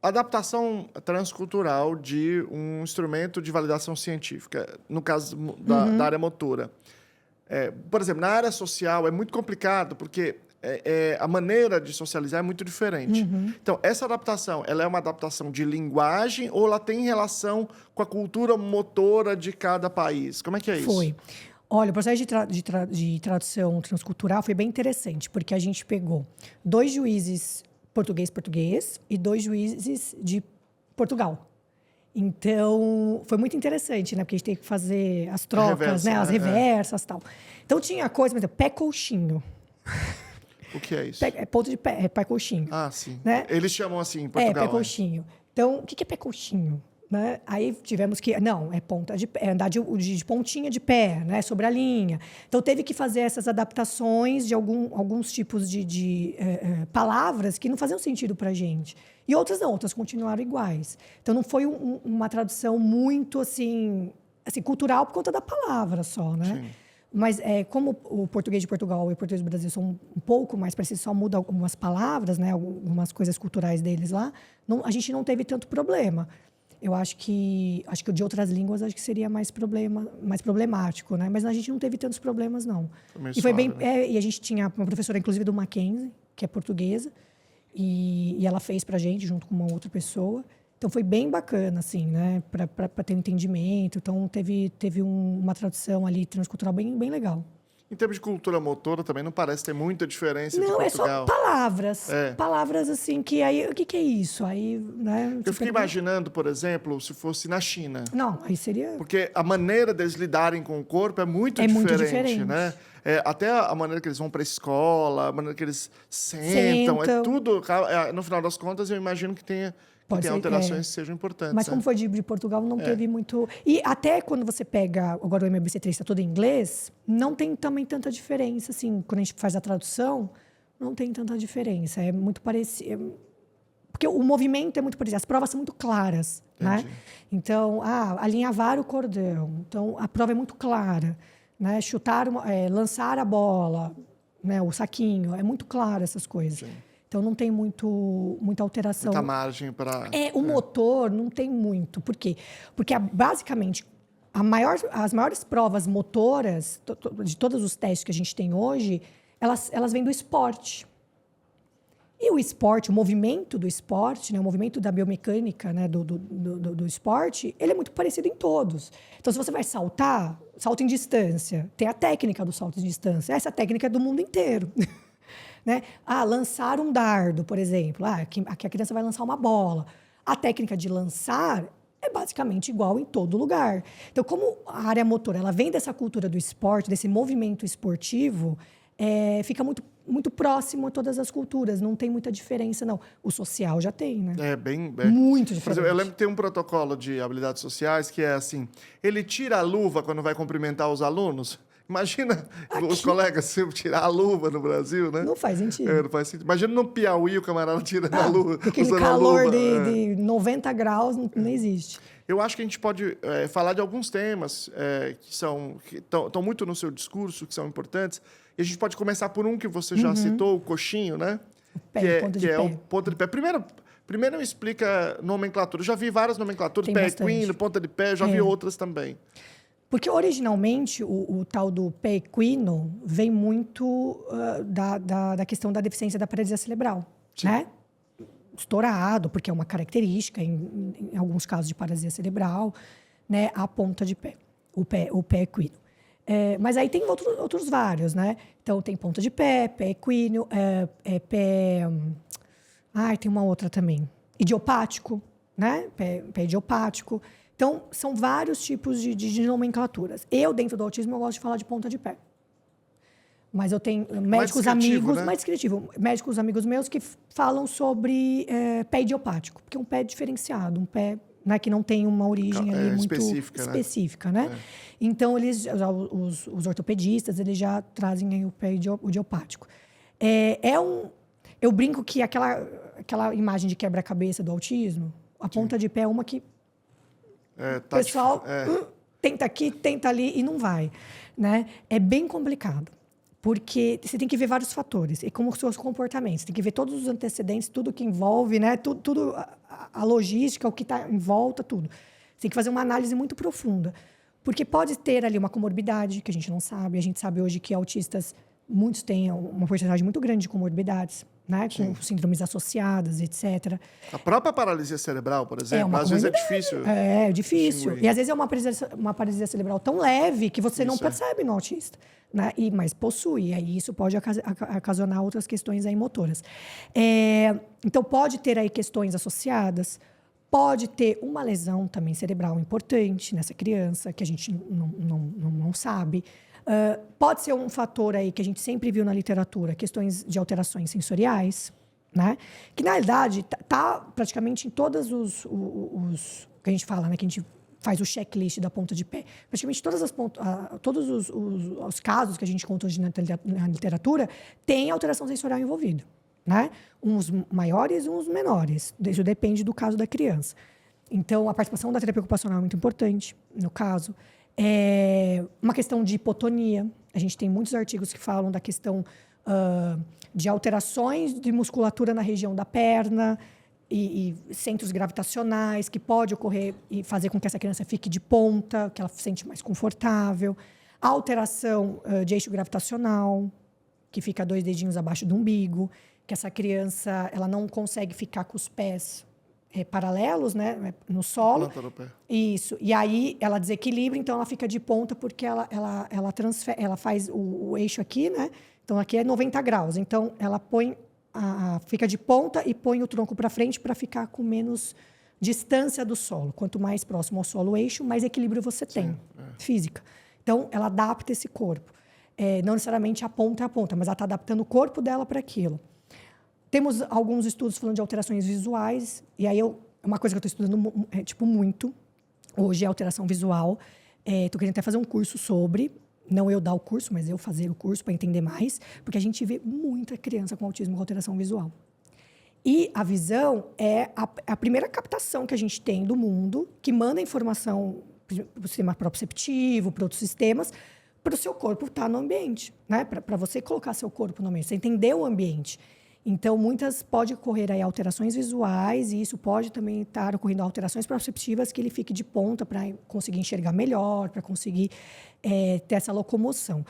adaptação transcultural de um instrumento de validação científica, no caso da área motora. Por exemplo, na área social é muito complicado, porque a maneira de socializar é muito diferente. Então, essa adaptação, ela é uma adaptação de linguagem ou ela tem relação com a cultura motora de cada país? Como é que é isso? Foi. Olha, o processo de tradução transcultural foi bem interessante, porque a gente pegou 2 juízes português e 2 juízes de Portugal. Então, foi muito interessante, né? Porque a gente tem que fazer as trocas, né? As reversas e tal. Então, tinha coisa, por exemplo, pé coxinho. O que é isso? Ponto de pé, pé coxinho. Ah, sim. Né? Eles chamam assim em Portugal. Pé coxinho. Então, o que é pé coxinho? Né? Aí tivemos que... Não, é ponta de pé, andar de pontinha de pé, né? Sobre a linha. Então, teve que fazer essas adaptações de alguns tipos de palavras que não faziam sentido para a gente. E outras não, outras continuaram iguais. Então, não foi uma tradução muito, assim, cultural por conta da palavra só, né? Sim. Mas como o português de Portugal e o português do Brasil são um pouco mais parecidos, só muda algumas palavras, né? Algumas coisas culturais deles lá, a gente não teve tanto problema. Eu acho que de outras línguas acho que seria mais problemático, né? Mas a gente não teve tantos problemas, não. Foi bem, né? E a gente tinha uma professora, inclusive, do Mackenzie, que é portuguesa, e ela fez pra gente, junto com uma outra pessoa. Então, foi bem bacana, assim, né? Para ter um entendimento. Então, teve uma tradução ali transcultural bem legal. Em termos de cultura motora, também não parece ter muita diferença de Portugal. Não, é só palavras. Palavras, assim, que aí... O que é isso? Aí, né? Eu fiquei imaginando, por exemplo, se fosse na China. Não, aí seria... Porque a maneira deles lidarem com o corpo é muito diferente, né? Até a maneira que eles vão para a escola, a maneira que eles sentam. É tudo... No final das contas, eu imagino que tenha alterações que sejam importantes. Mas como foi de Portugal, não teve muito... E até quando você pega... Agora o MBC3 está todo em inglês, não tem também tanta diferença, assim. Quando a gente faz a tradução, não tem tanta diferença. É muito parecido... Porque o movimento é muito parecido. As provas são muito claras, né? Então, alinhavar o cordão. Então, a prova é muito clara, né? Lançar a bola, né? O saquinho. É muito claro essas coisas. Sim. Então, não tem muita alteração. Muita margem para... O motor não tem muito. Por quê? Porque, basicamente, as maiores provas motoras, de todos os testes que a gente tem hoje, elas vêm do esporte. E o esporte, o movimento do esporte, né, o movimento da biomecânica, né, do esporte, ele é muito parecido em todos. Então, se você vai saltar, salto em distância. Tem a técnica do salto em distância. Essa técnica é do mundo inteiro. Né? Lançar um dardo, por exemplo. Aqui a criança vai lançar uma bola. A técnica de lançar é basicamente igual em todo lugar. Então, como a área motora ela vem dessa cultura do esporte, desse movimento esportivo, fica muito próximo a todas as culturas. Não tem muita diferença, não. O social já tem, né? Muito diferente. Eu lembro que tem um protocolo de habilidades sociais que é assim, ele tira a luva quando vai cumprimentar os alunos. Imagina os colegas se tirar a luva no Brasil, né? Não faz sentido. Não faz sentido. Imagina no Piauí o camarada tirando a luva. Aquele calor de 90 graus não existe. Eu acho que a gente pode falar de alguns temas que estão muito no seu discurso, que são importantes. E a gente pode começar por um que você já citou, o coxinho, né? Que é o ponta de pé. Primeiro me explica nomenclatura. Eu já vi várias nomenclaturas, pé equino, ponta de pé, já vi outras também. Porque, originalmente, o tal do pé equino vem muito da questão da deficiência da paralisia cerebral, né? Estourado, porque é uma característica, em alguns casos de paralisia cerebral, né? A ponta de pé, o pé equino. Mas aí tem outros vários, né? Então, tem ponta de pé equino, pé... tem uma outra também. Idiopático, né? Pé idiopático. Então, são vários tipos de nomenclaturas. Eu, dentro do autismo, eu gosto de falar de ponta de pé. Mas eu tenho médicos amigos... Né? Mais descritivo. Médicos amigos meus que falam sobre pé idiopático. Porque é um pé diferenciado. Um pé, né, que não tem uma origem ali muito específica, né? Então, os ortopedistas, eles já trazem aí o pé idiopático. Eu brinco que aquela imagem de quebra-cabeça do autismo, a ponta de pé é uma que... O pessoal tenta aqui, tenta ali e não vai, né? É bem complicado, porque você tem que ver vários fatores, e como os seus comportamentos, você tem que ver todos os antecedentes, tudo que envolve, né? Tudo a logística, o que está em volta, tudo. Você tem que fazer uma análise muito profunda. Porque pode ter ali uma comorbidade que a gente não sabe. A gente sabe hoje que autistas, muitos têm uma porcentagem muito grande de comorbidades, né? Com síndromes associadas, etc. A própria paralisia cerebral, por exemplo, às vezes é difícil. É difícil. E às vezes é uma paralisia cerebral tão leve que você não percebe no autista. Né? Mas possui, e aí isso pode ocasionar outras questões aí motoras. Então, pode ter aí questões associadas, pode ter uma lesão também cerebral importante nessa criança, que a gente não sabe. Pode ser um fator aí que a gente sempre viu na literatura, questões de alterações sensoriais, né? Que, na realidade, está praticamente em todos os que a gente fala, né? Que a gente faz o checklist da ponta de pé. Praticamente todos os casos que a gente conta hoje na literatura têm alteração sensorial envolvida, né? Uns maiores e uns menores. Isso depende do caso da criança. Então, a participação da terapia ocupacional é muito importante, no caso. Uma questão de hipotonia. A gente tem muitos artigos que falam da questão de alterações de musculatura na região da perna e centros gravitacionais, que pode ocorrer e fazer com que essa criança fique de ponta, que ela se sente mais confortável. A alteração de eixo gravitacional, que fica 2 dedinhos abaixo do umbigo, que essa criança ela não consegue ficar com os pés paralelos, né, no solo. Planta do pé. Isso. E aí ela desequilibra, então ela fica de ponta porque ela faz o eixo aqui, né? Então aqui é 90 graus. Então ela fica de ponta e põe o tronco para frente para ficar com menos distância do solo. Quanto mais próximo ao solo o eixo, mais equilíbrio você tem, física. Então ela adapta esse corpo. Não necessariamente a ponta é a ponta, mas ela está adaptando o corpo dela para aquilo. Temos alguns estudos falando de alterações visuais, e aí uma coisa que eu estou estudando muito hoje é alteração visual. Estou querendo até fazer um curso sobre, não eu dar o curso, mas eu fazer o curso para entender mais, porque a gente vê muita criança com autismo com alteração visual. E a visão é a primeira captação que a gente tem do mundo, que manda informação para o sistema proprioceptivo, para outros sistemas, para o seu corpo estar no ambiente, né? Para você colocar seu corpo no ambiente, você entender o ambiente. Então, pode ocorrer aí alterações visuais e isso pode também estar ocorrendo alterações proprioceptivas que ele fique de ponta para conseguir enxergar melhor, para conseguir ter essa locomoção.